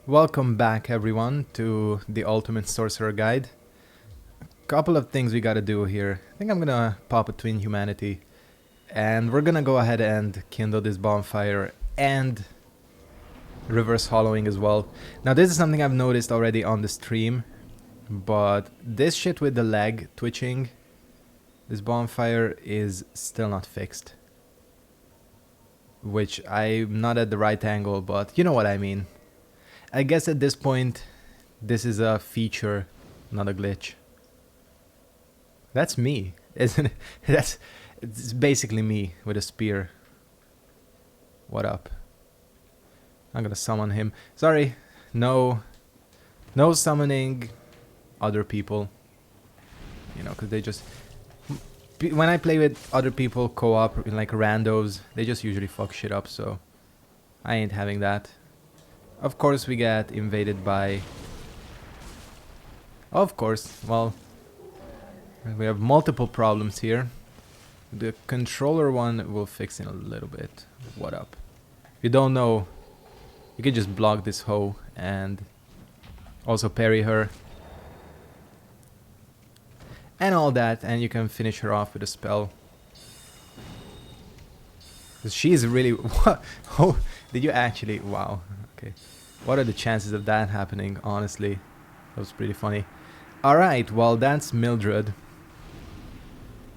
Welcome back everyone to the Ultimate Sorcerer Guide. Couple of things we gotta do here. I think I'm gonna pop a Twin Humanity and we're gonna go ahead and kindle this bonfire and reverse hollowing as well. Now this is something I've noticed already on the stream, but this shit with the leg twitching, this bonfire is still not fixed. Which I'm not at the right angle, but you know what I mean. I guess at this point, this is a feature, not a glitch. That's me, isn't it? It's basically me with a spear. What up? I'm gonna summon him. Sorry, no summoning other people. You know, because they just... When I play with other people co-op, like randos, they just usually fuck shit up, so I ain't having that. Of course we get invaded by... Of course, well, we have multiple problems here. The controller one we'll fix in a little bit. What up? If you don't know, you can just block this hoe and also parry her. And all that, and you can finish her off with a spell. She's really... What? Oh, did you actually... Wow, okay. What are the chances of that happening, honestly? That was pretty funny. Alright, well that's Mildred.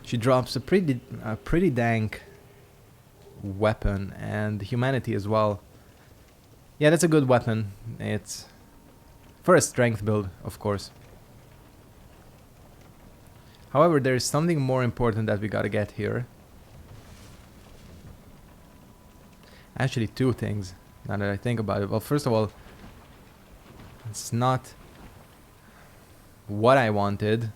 She drops a pretty dank weapon, and humanity as well. Yeah, that's a good weapon. It's for a strength build, of course. However, there is something more important that we gotta get here. Actually, two things, now that I think about it. Well, first of all, it's not what I wanted.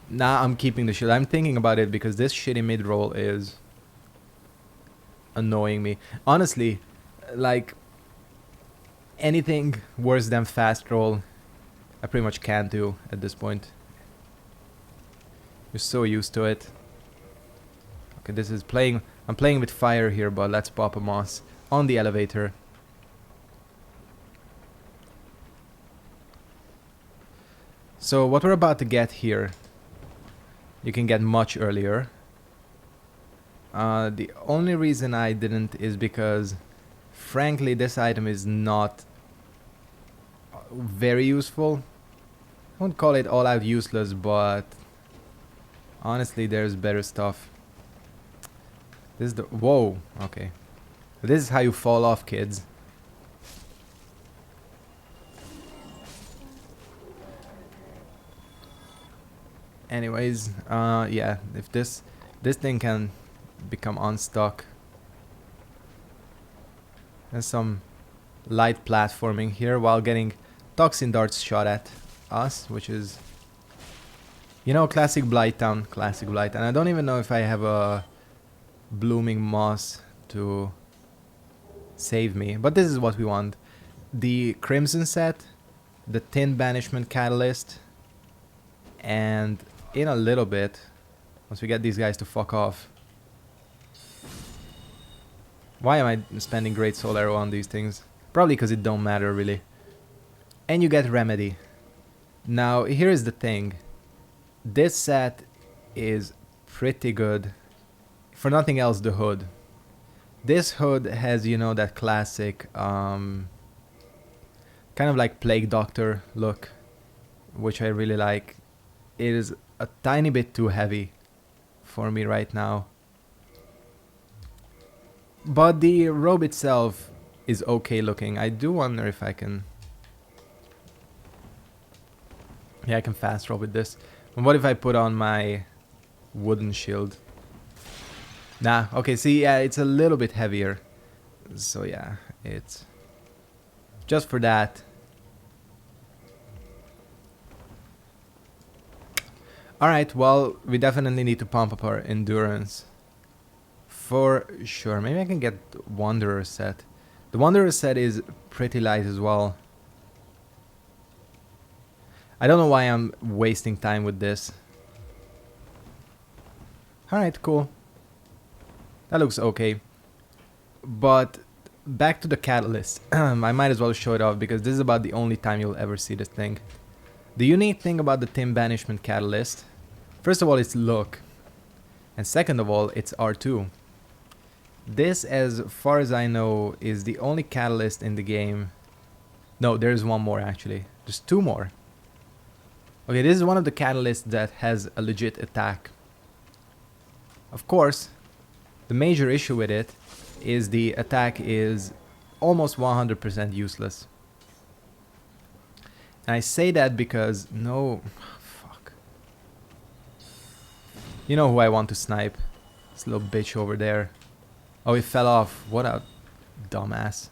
Nah, I'm keeping the shield. I'm thinking about it because this shitty mid-roll is annoying me. Honestly, like, anything worse than fast roll, I pretty much can't do at this point. You're so used to it. Okay, this is playing... I'm playing with fire here, but let's pop a moss on the elevator. So what we're about to get here, you can get much earlier. The only reason I didn't is because, frankly, this item is not very useful. I won't call it all out useless, but honestly, there's better stuff. This is the... Whoa, okay. This is how you fall off, kids. Anyways, yeah, if this thing can become unstuck. There's some light platforming here while getting toxin darts shot at us, which is, you know, classic Blighttown, classic Blight. And I don't even know if I have a blooming moss to save me, but this is what we want. The Crimson set, the tin Banishment Catalyst, and in a little bit, once we get these guys to fuck off. Why am I spending Great Soul Arrow on these things? Probably because it don't matter really. And you get Remedy. Now here's the thing. This set is pretty good. For nothing else, the hood. This hood has, you know, that classic kind of like Plague Doctor look, which I really like. It is a tiny bit too heavy for me right now. But the robe itself is okay looking. I do wonder if I can... Yeah, I can fast roll with this. And what if I put on my wooden shield? Nah, okay, see, yeah, it's a little bit heavier. So yeah, it's... just for that. Alright, well, we definitely need to pump up our endurance. For sure. Maybe I can get Wanderer set. The Wanderer set is pretty light as well. I don't know why I'm wasting time with this. Alright, cool. That looks okay. But back to the catalyst. I might as well show it off because this is about the only time you'll ever see this thing. The unique thing about the Banishment Catalyst, first of all, its look, and second of all, it's R2. This, as far as I know, is the only catalyst in the game. No, there's one more actually. There's two more. Okay, this is one of the catalysts that has a legit attack. Of course, the major issue with it is the attack is almost 100% useless. And I say that because fuck. You know who I want to snipe? This little bitch over there. Oh, he fell off. What a dumbass.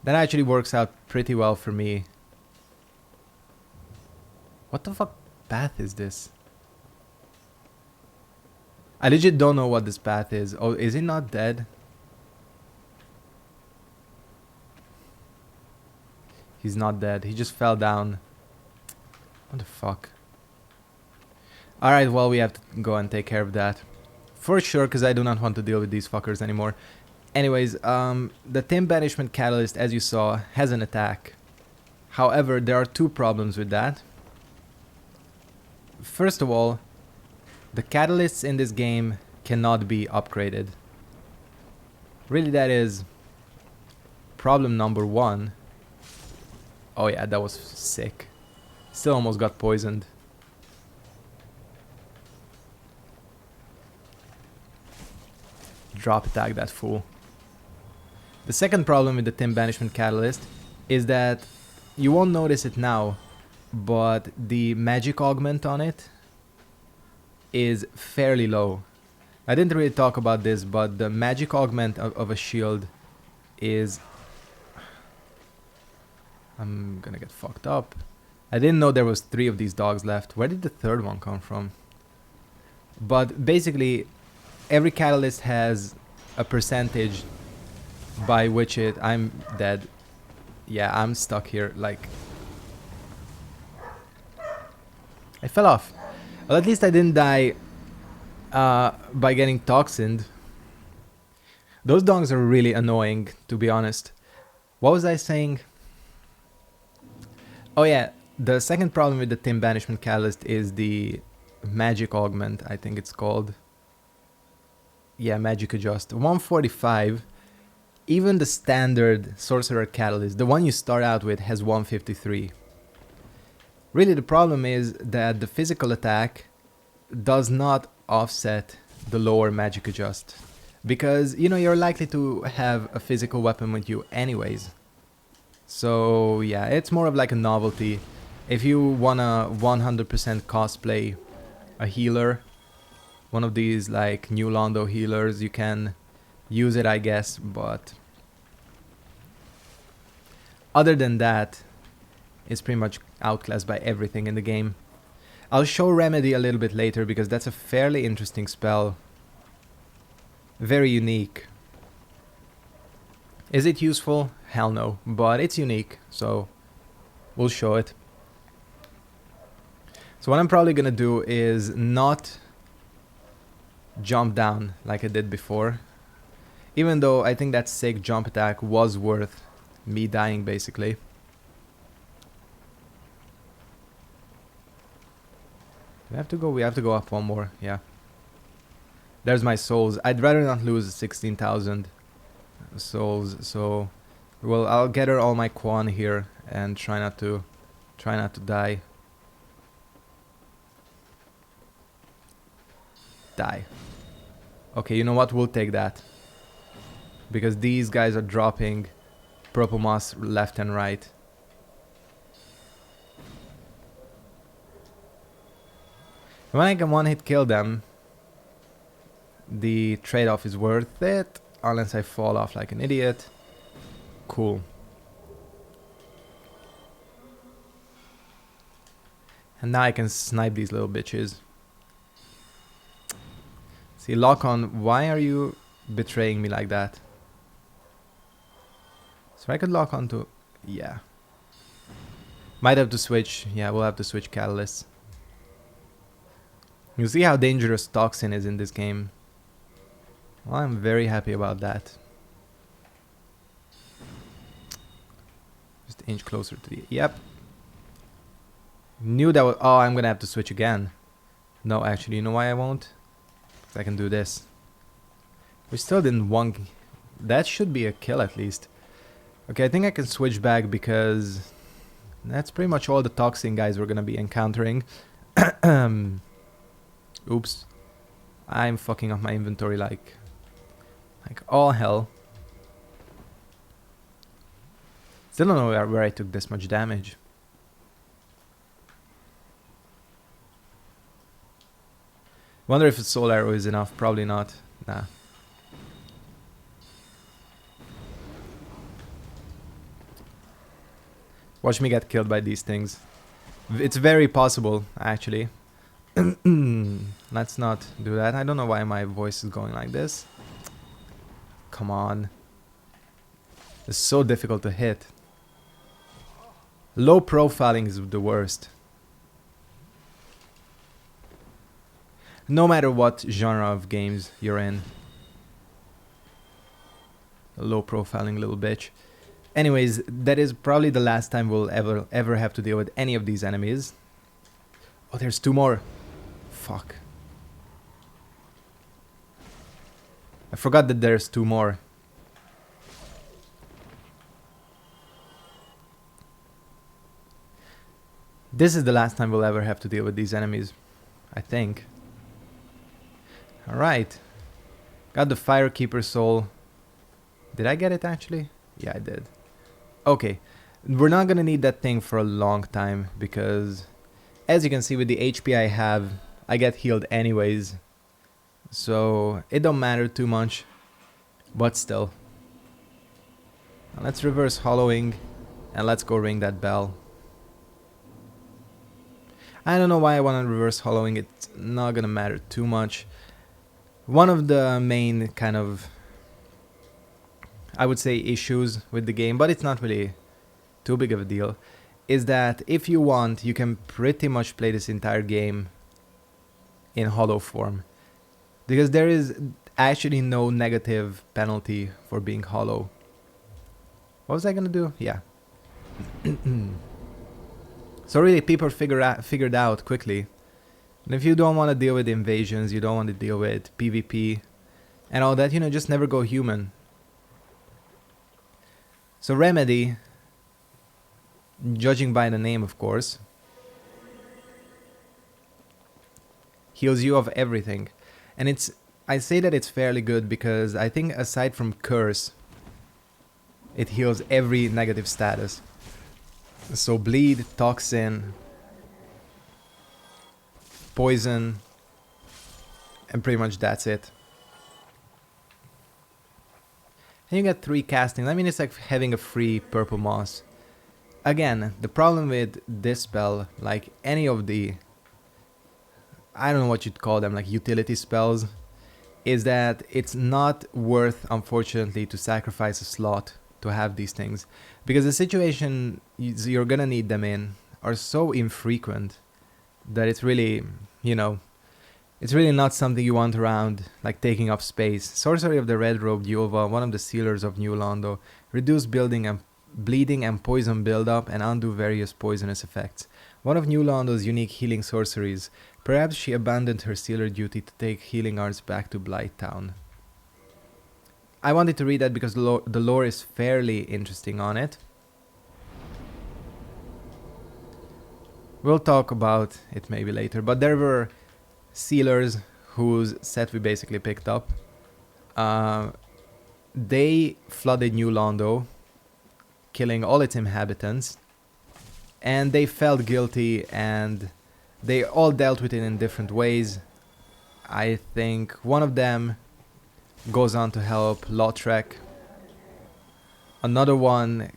That actually works out pretty well for me. What the fuck path is this? I legit don't know what this path is. Oh, is he not dead? He's not dead. He just fell down. What the fuck? Alright, well, we have to go and take care of that. For sure, because I do not want to deal with these fuckers anymore. Anyways, the Banishment Catalyst, as you saw, has an attack. However, there are two problems with that. First of all, the catalysts in this game cannot be upgraded. Really, that is problem number one. Oh yeah, that was sick. Still almost got poisoned. Drop attack that fool. The second problem with the Banishment Catalyst is that you won't notice it now, but the magic augment on it is fairly low. I didn't really talk about this, but the magic augment of a shield is... I'm gonna get fucked up. I didn't know there was 3 of these dogs left. Where did the third one come from? But basically, every catalyst has a percentage by which I'm dead. Yeah, I'm stuck here, like... I fell off. Well, at least I didn't die by getting toxined. Those dogs are really annoying, to be honest. What was I saying? Oh yeah, the second problem with the Banishment Catalyst is the magic augment, I think it's called. Yeah, magic adjust. 145. Even the standard Sorcerer Catalyst, the one you start out with, has 153. Really, the problem is that the physical attack does not offset the lower magic adjust. Because, you know, you're likely to have a physical weapon with you anyways. So, yeah, it's more of like a novelty. If you wanna 100% cosplay a healer, one of these like new Londo healers, you can use it, I guess, but other than that, it's pretty much outclassed by everything in the game. I'll show Remedy a little bit later because that's a fairly interesting spell. Very unique. Is it useful? Hell no, but it's unique, so we'll show it. So what I'm probably gonna do is not jump down like I did before. Even though I think that sick jump attack was worth me dying, basically. We have to go up one more, yeah. There's my souls. I'd rather not lose 16,000 souls, so well, I'll gather all my Quan here and try not to die. Die. Okay, you know what? We'll take that. Because these guys are dropping purple moss left and right. When I can one-hit kill them, the trade-off is worth it, unless I fall off like an idiot. Cool. And now I can snipe these little bitches. See, lock on, why are you betraying me like that? So I could lock on to... yeah. Might have to switch. Yeah, we'll have to switch catalysts. You see how dangerous Toxin is in this game. Well, I'm very happy about that. Just inch closer to the... Yep. Knew that was... Oh, I'm gonna have to switch again. No, actually, you know why I won't? Because I can do this. We still didn't one... That should be a kill at least. Okay, I think I can switch back because... That's pretty much all the toxin guys we're gonna be encountering. Oops. I'm fucking up my inventory like all hell. Still don't know where I took this much damage. Wonder if a soul arrow is enough. Probably not. Nah. Watch me get killed by these things. It's very possible, actually. Let's not do that. I don't know why my voice is going like this. Come on. It's so difficult to hit. Low profiling is the worst. No matter what genre of games you're in. Low profiling little bitch. Anyways, that is probably the last time we'll ever have to deal with any of these enemies. Oh, there's two more. Fuck. I forgot that there's two more. This is the last time we'll ever have to deal with these enemies, I think. Alright. Got the Firekeeper soul. Did I get it actually? Yeah, I did. Okay. We're not gonna need that thing for a long time because, as you can see with the HP I have, I get healed anyways. So it don't matter too much. But still. Now let's reverse hollowing and let's go ring that bell. I don't know why I want to reverse hollowing, it's not gonna matter too much. One of the main kind of, I would say, issues with the game, but it's not really too big of a deal, is that if you want, you can pretty much play this entire game in hollow form. Because there is actually no negative penalty for being hollow. What was I gonna do? Yeah. So really, people figured out quickly. And if you don't want to deal with invasions, you don't want to deal with PvP and all that, you know, just never go human. So Remedy, judging by the name of course, heals you of everything. And it's, I say that it's fairly good because I think aside from Curse, it heals every negative status. So bleed, toxin, poison, and pretty much that's it. And you get 3 castings. I mean, it's like having a free purple moss. Again, the problem with this spell, like any of the, I don't know what you'd call them, like utility spells, is that it's not worth, unfortunately, to sacrifice a slot to have these things. Because the situation you're gonna need them in are so infrequent that it's really, you know, it's really not something you want around, like taking up space. Sorcery of the Red-Robed Yulva, one of the sealers of New Londo, reduce building and bleeding and poison buildup and undo various poisonous effects. One of New Londo's unique healing sorceries. Perhaps she abandoned her sealer duty to take healing arts back to Blighttown. I wanted to read that because the lore is fairly interesting on it. We'll talk about it maybe later, but there were sealers whose set we basically picked up. They flooded New Londo, killing all its inhabitants, and they felt guilty and they all dealt with it in different ways. I think one of them goes on to help Lautrec. Another one,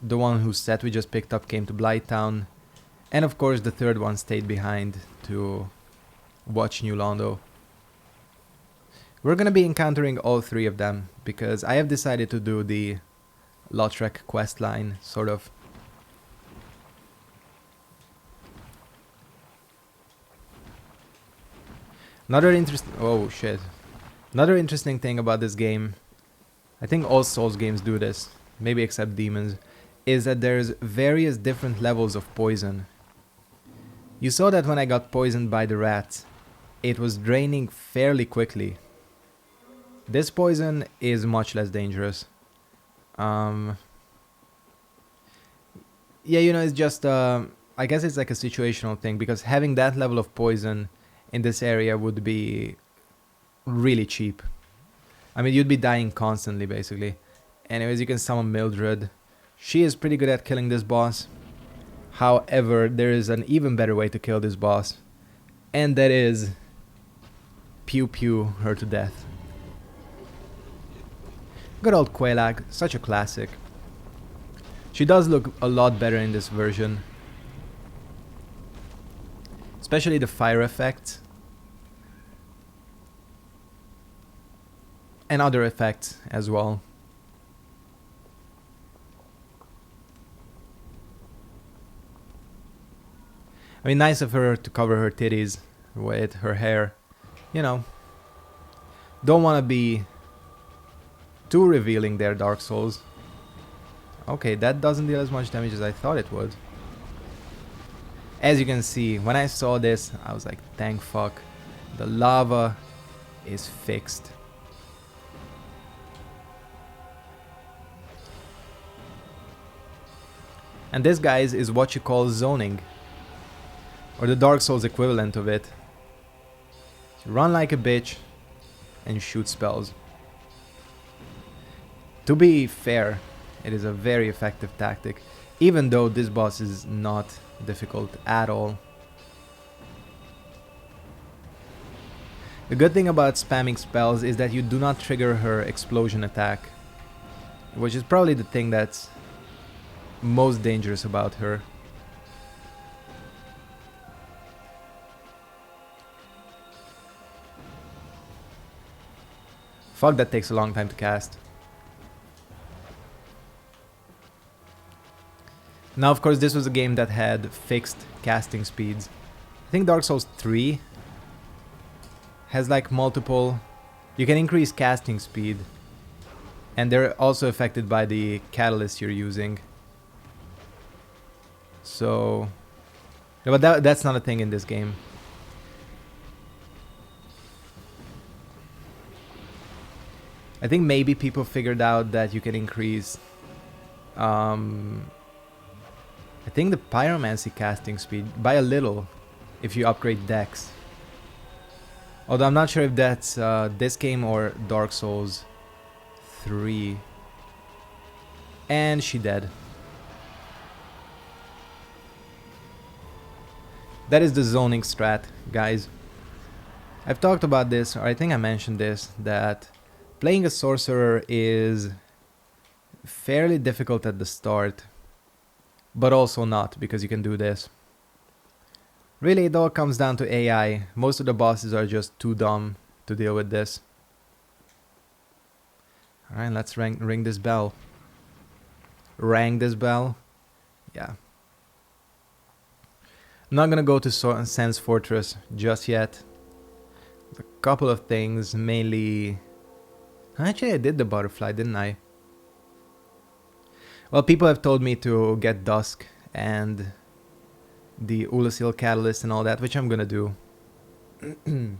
the one whose set we just picked up, came to Blighttown. And of course the third one stayed behind to watch New Londo. We're gonna be encountering all 3 of them because I have decided to do the Lautrec questline, sort of. Another interesting thing about this game, I think all Souls games do this, maybe except Demons, is that there's various different levels of poison. You saw that when I got poisoned by the rats, it was draining fairly quickly. This poison is much less dangerous. Yeah, you know, it's just, I guess it's like a situational thing, because having that level of poison in this area would be really cheap. I mean, you'd be dying constantly, basically. Anyways, you can summon Mildred. She is pretty good at killing this boss. However, there is an even better way to kill this boss. And that is... pew pew her to death. Good old Quelaag, such a classic. She does look a lot better in this version. Especially the fire effects. And other effects as well. I mean, nice of her to cover her titties with her hair. You know, don't want to be too revealing there, Dark Souls. Okay, that doesn't deal as much damage as I thought it would. As you can see, when I saw this, I was like, thank fuck. The lava is fixed. And this, guys, is what you call zoning. Or the Dark Souls equivalent of it. You run like a bitch and you shoot spells. To be fair, it is a very effective tactic, even though this boss is not difficult at all. The good thing about spamming spells is that you do not trigger her explosion attack, which is probably the thing that's most dangerous about her. Fuck, that takes a long time to cast. Now, of course, this was a game that had fixed casting speeds. I think Dark Souls 3 has like multiple... You can increase casting speed. And they're also affected by the catalyst you're using. So... yeah, but that's not a thing in this game. I think maybe people figured out that you can increase... I think the pyromancy casting speed by a little if you upgrade Dex. Although I'm not sure if that's this game or Dark Souls 3. And she dead. That is the zoning strat, guys. I've talked about this, or I think I mentioned this, that playing a Sorcerer is fairly difficult at the start. But also not, because you can do this. Really, it all comes down to AI. Most of the bosses are just too dumb to deal with this. Alright, let's ring this bell. Rang this bell? Yeah. I'm not gonna go to Sans Fortress just yet. A couple of things, mainly... Actually, I did the butterfly, didn't I? Well, people have told me to get Dusk and the Untitled Catalyst and all that, which I'm gonna do. The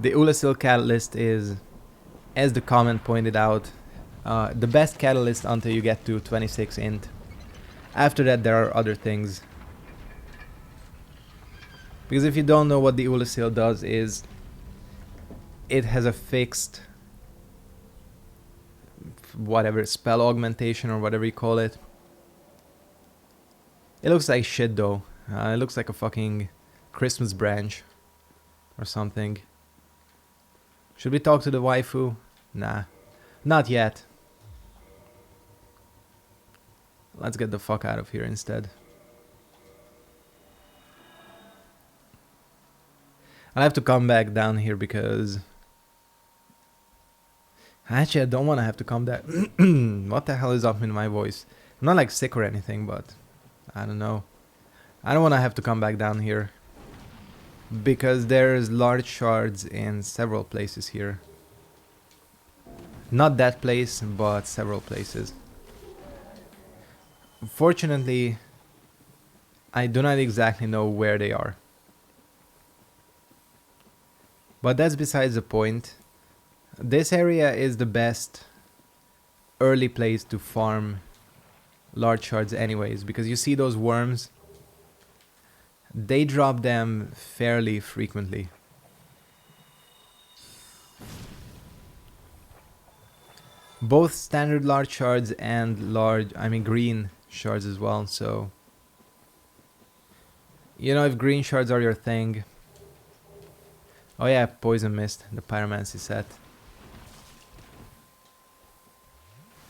Untitled Catalyst is, as the comment pointed out, the best catalyst until you get to 26 int. After that, there are other things. Because if you don't know what the Untitled does, is it has a fixed whatever spell augmentation or whatever you call it. It looks like shit though. It looks like a fucking Christmas branch or something. Should we talk to the waifu? Nah, not yet. Let's get the fuck out of here instead. I'll have to come back down here because... Actually, I don't want to have to come back. What the hell is up in my voice? I'm not like sick or anything, but... I don't know. I don't want to have to come back down here. Because there's large shards in several places here. Not that place, but several places. Fortunately, I do not exactly know where they are. But that's besides the point. This area is the best early place to farm large shards anyways, because you see those worms, they drop them fairly frequently. Both standard large shards and green shards as well, so you know, if green shards are your thing. Oh yeah, Poison Mist, the Pyromancy set.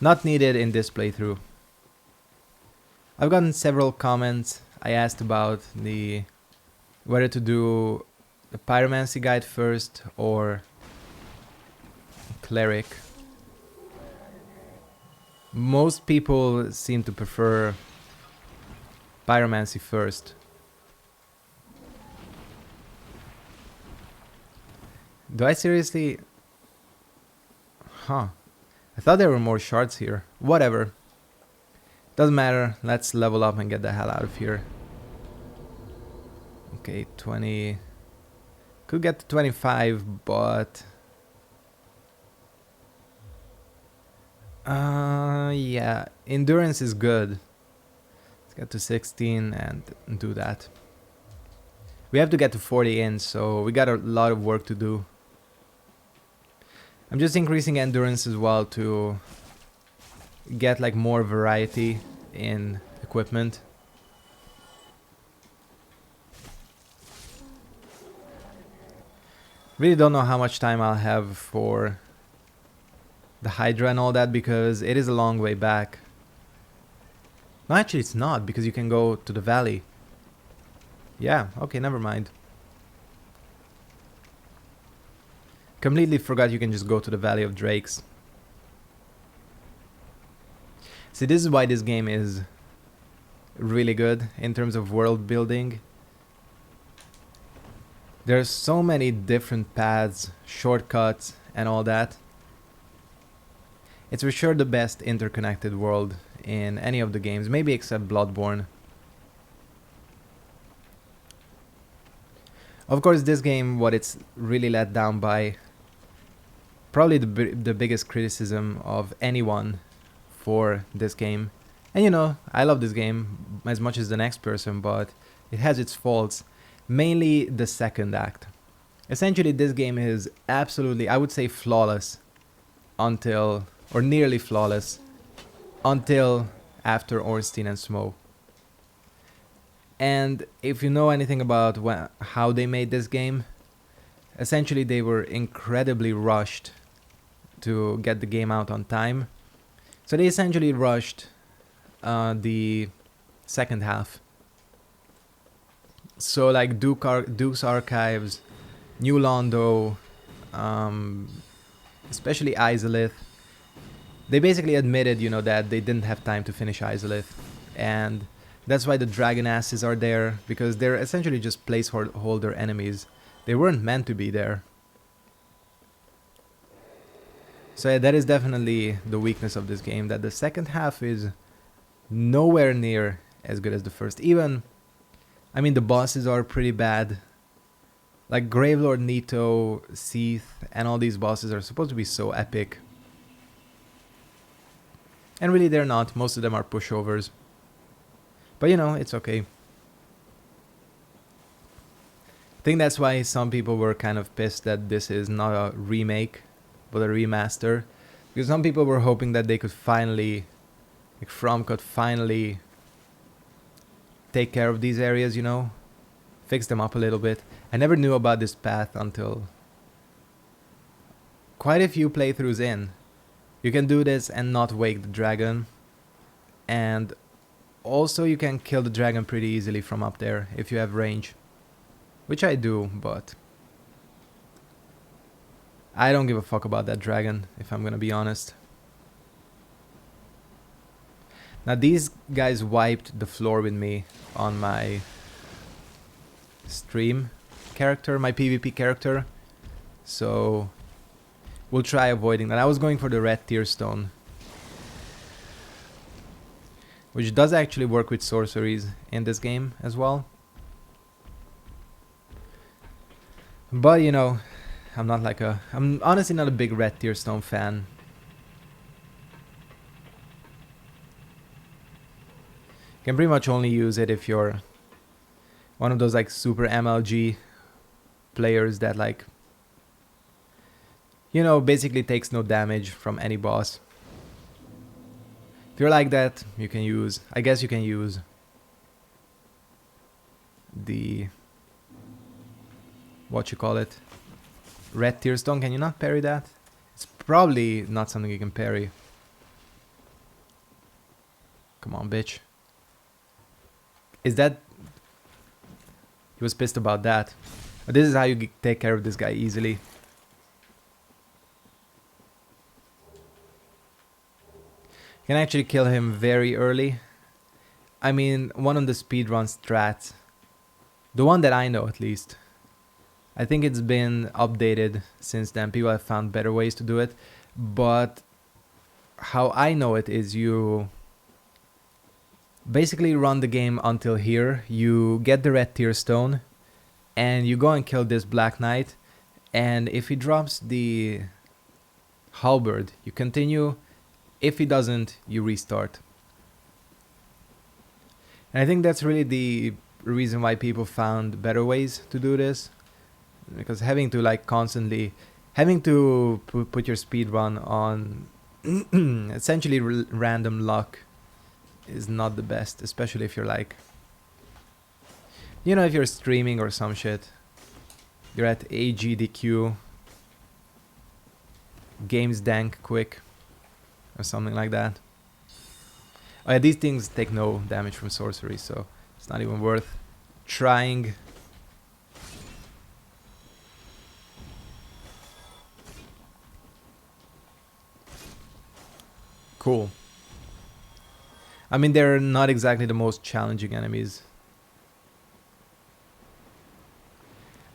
Not needed in this playthrough. I've gotten several comments. I asked about whether to do the Pyromancy guide first or Cleric. Most people seem to prefer Pyromancy first. Do I seriously? Huh. I thought there were more shards here. Whatever. Doesn't matter. Let's level up and get the hell out of here. Okay, 20. Could get to 25, but... yeah. Endurance is good. Let's get to 16 and do that. We have to get to 40 in, so we got a lot of work to do. I'm just increasing endurance as well to get like more variety in equipment. Really don't know how much time I'll have for the Hydra and all that, because it is a long way back. No, actually it's not, because you can go to the valley. Yeah, okay, never mind. Completely forgot you can just go to the Valley of Drakes. See, this is why this game is really good in terms of world building. There's so many different paths, shortcuts, and all that. It's for sure the best interconnected world in any of the games, maybe except Bloodborne. Of course, this game, what it's really let down by, probably the biggest criticism of anyone for this game. And you know, I love this game as much as the next person, but it has its faults. Mainly the second act. Essentially, this game is absolutely, I would say, flawless until, or nearly flawless, until after Ornstein and Smough. And if you know anything about how they made this game, essentially they were incredibly rushed to get the game out on time. So they essentially rushed the second half. So like Duke's Archives, New Londo, especially Izalith, they basically admitted, you know, that they didn't have time to finish Izalith, and that's why the dragon asses are there, because they're essentially just placeholder enemies. They weren't meant to be there. So yeah, that is definitely the weakness of this game, that the second half is nowhere near as good as the first. Even, I mean, the bosses are pretty bad. Like Gravelord Nito, Seath, and all these bosses are supposed to be so epic. And really they're not, most of them are pushovers. But you know, it's okay. I think that's why some people were kind of pissed that this is not a remake, but a remaster. Because some people were hoping that they could finally, like From could finally take care of these areas, you know? Fix them up a little bit. I never knew about this path until quite a few playthroughs in. You can do this and not wake the dragon. And also you can kill the dragon pretty easily from up there if you have range. Which I do, but I don't give a fuck about that dragon, if I'm gonna be honest. Now these guys wiped the floor with me on my stream character, my PvP character. So We'll try avoiding that. I was going for the red tear stone, which does actually work with sorceries in this game as well. But you know, I'm honestly not a big red tear stone fan. You can pretty much only use it if you're one of those like super MLG players that like, you know, basically takes no damage from any boss. If you're like that, you can use, I guess you can use the, what you call it, red tear stone. Can you not parry that? It's probably not something you can parry. Come on, bitch. Is that... He was pissed about that. But this is how you take care of this guy easily. You can actually kill him very early. I mean, one of the speedrun strats, the one that I know at least, I think it's been updated since then. People have found better ways to do it. But how I know it is you basically run the game until here. You get the red tear stone and you go and kill this Black Knight. And if he drops the halberd, you continue. If he doesn't, you restart. And I think that's really the reason why people found better ways to do this. Because having to like constantly, having to put your speedrun on essentially random luck is not the best. Especially if you're like, you know, if you're streaming or some shit. You're at AGDQ, Games Dank Quick, or something like that. Oh yeah, these things take no damage from sorcery, so it's not even worth trying. Cool. I mean, they're not exactly the most challenging enemies.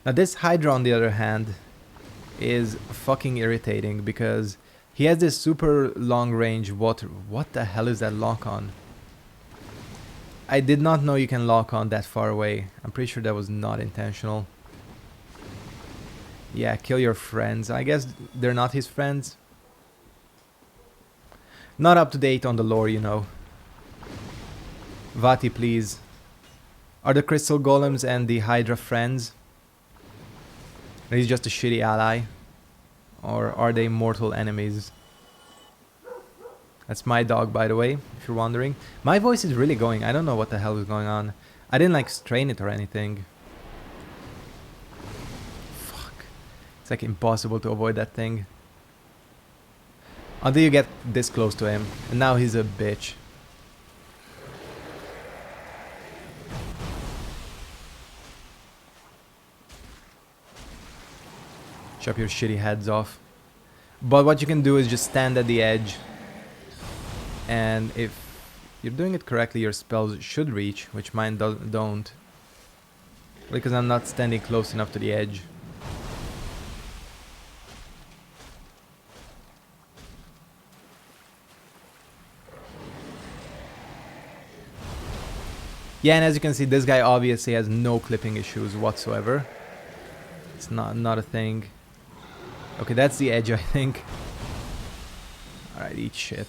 Now this Hydra, on the other hand, is fucking irritating because he has this super long range water. What the hell is that lock on? I did not know you can lock on that far away. I'm pretty sure that was not intentional. Yeah, kill your friends. I guess they're not his friends. Not up to date on the lore, you know. Vati, please. Are the crystal golems and the Hydra friends? Or he's just a shitty ally? Or are they mortal enemies? That's my dog, by the way, if you're wondering. My voice is really going. I don't know what the hell is going on. I didn't like strain it or anything. Fuck. It's like impossible to avoid that thing. Until you get this close to him. And now he's a bitch. Chop your shitty heads off. But what you can do is just stand at the edge. And if you're doing it correctly, your spells should reach, which mine don't. Because I'm not standing close enough to the edge. Yeah, and as you can see, this guy obviously has no clipping issues whatsoever. It's not a thing. Okay, that's the edge, I think. Alright, eat shit.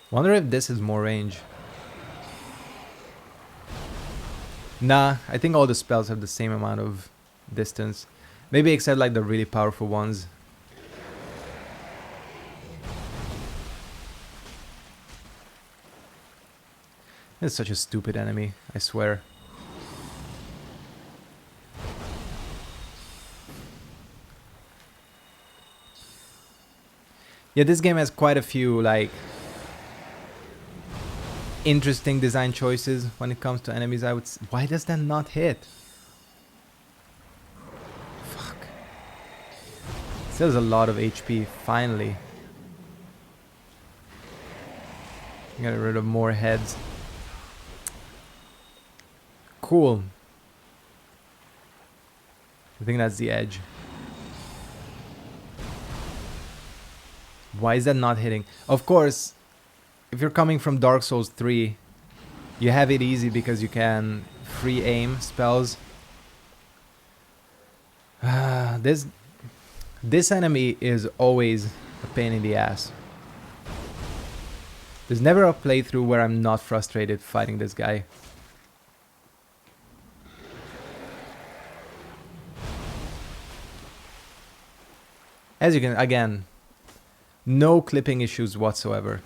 Wonder if this is more range. Nah, I think all the spells have the same amount of distance. Maybe except like the really powerful ones. This is such a stupid enemy, I swear. Yeah, this game has quite a few, like, interesting design choices when it comes to enemies, I would say. Why does that not hit? Fuck. Still has a lot of HP, finally. Get rid of more heads. Cool. I think that's the edge. Why is that not hitting? Of course, if you're coming from Dark Souls 3, you have it easy because you can free aim spells. This enemy is always a pain in the ass. There's never a playthrough where I'm not frustrated fighting this guy. As you can, again, no clipping issues whatsoever.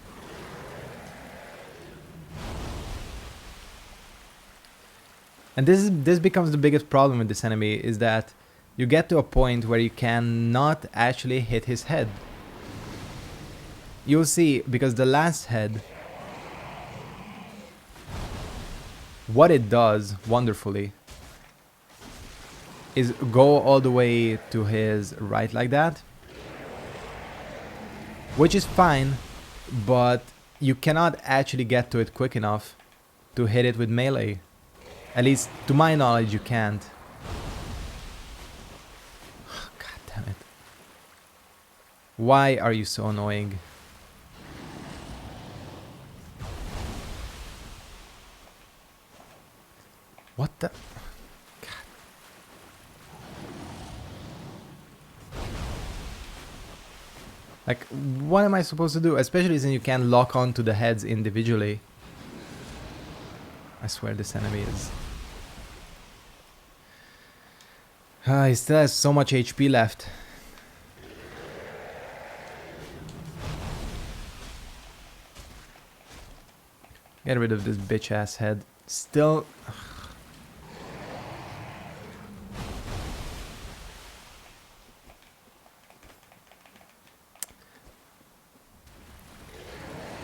And this becomes the biggest problem with this enemy, is that you get to a point where you cannot actually hit his head. You'll see, because the last head, what it does wonderfully is go all the way to his right like that, which is fine, but you cannot actually get to it quick enough to hit it with melee. At least, to my knowledge, you can't. God damn it. Why are you so annoying? What the? God. Like, what am I supposed to do? Especially since you can lock on to the heads individually. I swear this enemy is... he still has so much HP left. Get rid of this bitch ass head. Still...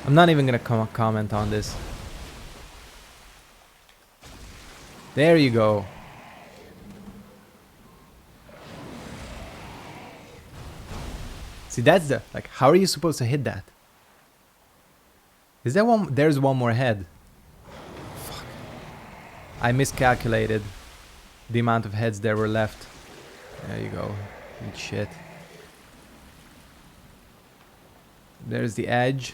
I'm not even gonna comment on this. There you go. See, that's the... like, how are you supposed to hit that? Is there one... there's one more head. Fuck. I miscalculated the amount of heads there were left. There you go. Good shit. There's the edge.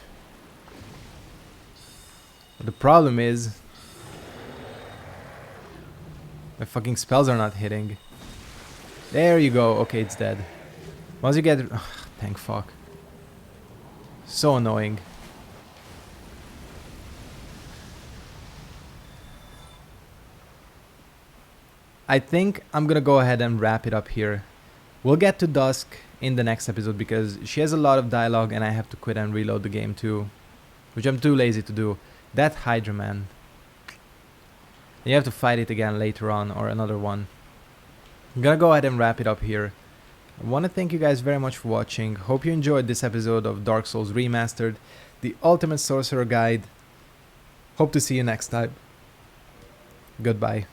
But the problem is... my fucking spells are not hitting. There you go. Okay, it's dead. Once you get... ugh, thank fuck. So annoying. I think I'm gonna go ahead and wrap it up here. We'll get to Dusk in the next episode because she has a lot of dialogue and I have to quit and reload the game too. Which I'm too lazy to do. That Hydra man. You have to fight it again later on, or another one. I'm gonna go ahead and wrap it up here. I want to thank you guys very much for watching. Hope you enjoyed this episode of Dark Souls Remastered, the ultimate sorcerer guide. Hope to see you next time. Goodbye.